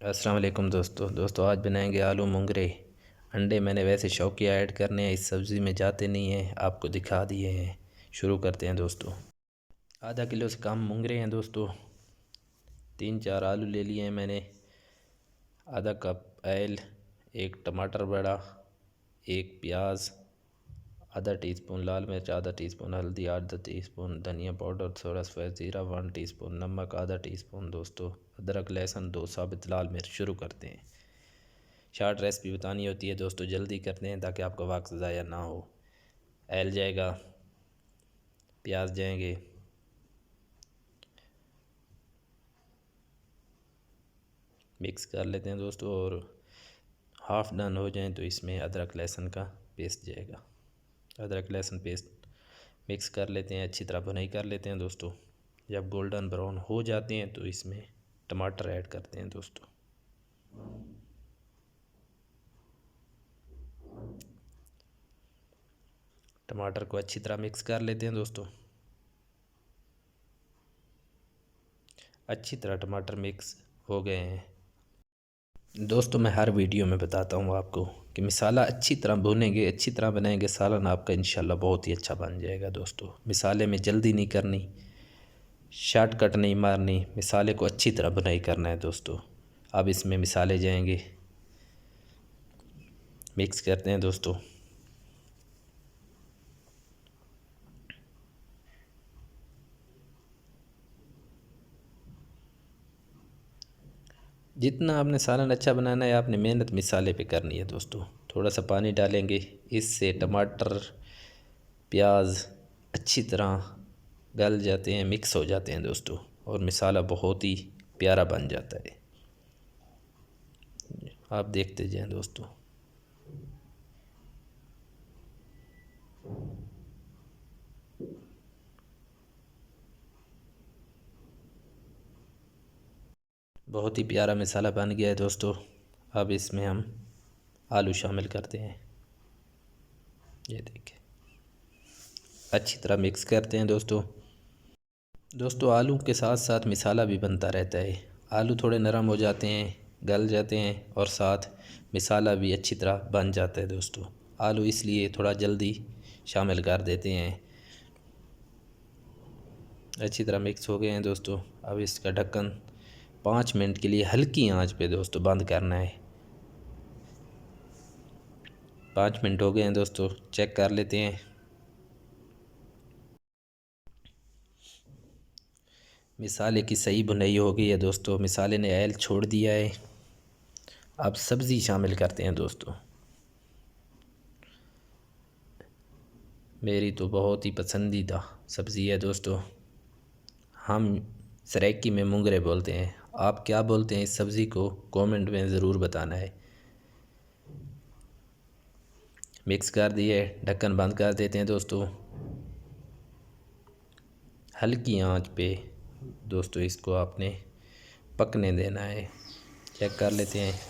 अस्सलाम वालेकुम दोस्तों आज बनाएंगे आलू मुंगरे। अंडे मैंने वैसे शौकिया ऐड करने हैं, इस सब्ज़ी में जाते नहीं हैं, आपको दिखा दिए हैं। शुरू करते हैं दोस्तों। आधा किलो से कम मुंगरे हैं दोस्तों। 3-4 आलू ले लिए हैं मैंने। आधा कप ऑयल, एक टमाटर बड़ा, एक प्याज, आधा टीस्पून लाल मिर्च, आधा टीस्पून हल्दी, आधा टीस्पून धनिया पाउडर, थोड़ा सा ज़ीरा, 1 टीस्पून नमक, आधा टीस्पून दोस्तों अदरक लहसुन, 2 साबित लाल मिर्च। शुरू करते हैं। शार्ट रेसिपी बतानी होती है दोस्तों, जल्दी करते हैं ताकि आपका वक्त ज़ाया ना हो। ऑयल जाएगा, प्याज जाएंगे, मिक्स कर लेते हैं दोस्तों। और हाफ़ डन हो जाए तो इसमें अदरक लहसुन का पेस्ट जाएगा। अदरक लहसुन पेस्ट मिक्स कर लेते हैं, अच्छी तरह भुनाई कर लेते हैं दोस्तों। जब गोल्डन ब्राउन हो जाते हैं तो इसमें टमाटर ऐड करते हैं दोस्तों। टमाटर को अच्छी तरह मिक्स कर लेते हैं दोस्तों। अच्छी तरह टमाटर मिक्स हो गए हैं दोस्तों। मैं हर वीडियो में बताता हूँ आपको कि मसाला अच्छी तरह भुनेंगे, अच्छी तरह बनाएंगे, सालन आपका इंशाल्लाह बहुत ही अच्छा बन जाएगा दोस्तों। मिसाले में जल्दी नहीं करनी, शॉर्टकट नहीं मारनी, मिसाले को अच्छी तरह भुनाई करना है दोस्तों। अब इसमें मिसाले जाएंगे, मिक्स करते हैं दोस्तों। जितना आपने सालन अच्छा बनाना है, आपने मेहनत मिसाले पे करनी है दोस्तों। थोड़ा सा पानी डालेंगे, इससे टमाटर प्याज अच्छी तरह गल जाते हैं, मिक्स हो जाते हैं दोस्तों, और मिसाला बहुत ही प्यारा बन जाता है। आप देखते जाएं दोस्तों। बहुत ही प्यारा मसाला बन गया है दोस्तों। अब इसमें हम आलू शामिल करते हैं। ये देखिए, अच्छी तरह मिक्स करते हैं दोस्तों आलू के साथ साथ मसाला भी बनता रहता है। आलू थोड़े नरम हो जाते हैं, गल जाते हैं, और साथ मसाला भी अच्छी तरह बन जाता है दोस्तों। आलू इसलिए थोड़ा जल्दी शामिल कर देते हैं। अच्छी तरह मिक्स हो गए हैं दोस्तों। अब इसका ढक्कन 5 मिनट के लिए हल्की आंच पे दोस्तों बंद करना है। 5 मिनट हो गए हैं दोस्तों, चेक कर लेते हैं। मिसाले की सही भुनाई हो गई है दोस्तों, मिसाले ने ऑयल छोड़ दिया है। अब सब्ज़ी शामिल करते हैं दोस्तों। मेरी तो बहुत ही पसंदीदा सब्ज़ी है दोस्तों। हम सराइकी में मुंगरे बोलते हैं, आप क्या बोलते हैं इस सब्ज़ी को कमेंट में ज़रूर बताना है। मिक्स कर दिए, ढक्कन बंद कर देते हैं दोस्तों। हल्की आंच पे दोस्तों इसको आपने पकने देना है। चेक कर लेते हैं।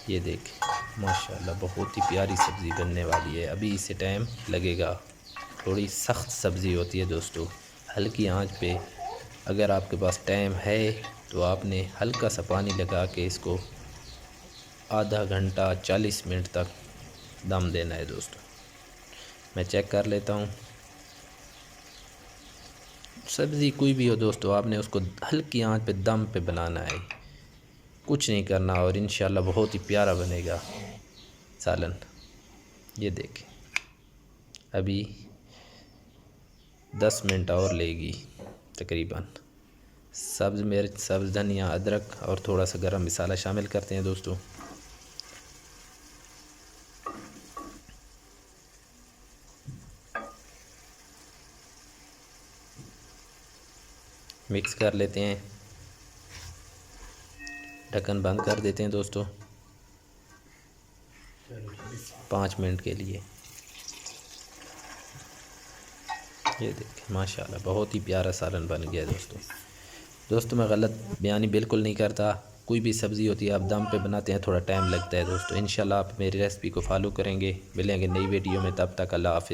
ये देखें माशाल्लाह बहुत ही प्यारी सब्ज़ी बनने वाली है। अभी इसे टाइम लगेगा, थोड़ी सख्त सब्ज़ी होती है दोस्तों। हल्की आंच पे अगर आपके पास टाइम है तो आपने हल्का सा पानी लगा के इसको आधा घंटा 40 मिनट तक दम देना है दोस्तों। मैं चेक कर लेता हूँ। सब्ज़ी कोई भी हो दोस्तों, आपने उसको हल्की आंच पे दम पे बनाना है, कुछ नहीं करना, और इंशाल्लाह बहुत ही प्यारा बनेगा सालन। ये देखें अभी 10 मिनट और लेगी तकरीबन। सब्ज़ मिर्च, सब्ज़ धनिया, अदरक और थोड़ा सा गरम मसाला शामिल करते हैं दोस्तों। मिक्स कर लेते हैं, ढक्कन बंद कर देते हैं दोस्तों 5 मिनट के लिए। ये देखें माशाल्लाह बहुत ही प्यारा सालन बन गया दोस्तों। मैं गलत बयानी बिल्कुल नहीं करता। कोई भी सब्ज़ी होती है आप दम पे बनाते हैं, थोड़ा टाइम लगता है दोस्तों। इंशाल्लाह आप मेरी रेसिपी को फॉलो करेंगे। मिलेंगे नई वीडियो में, तब तक अल्लाह हाफ़िज़।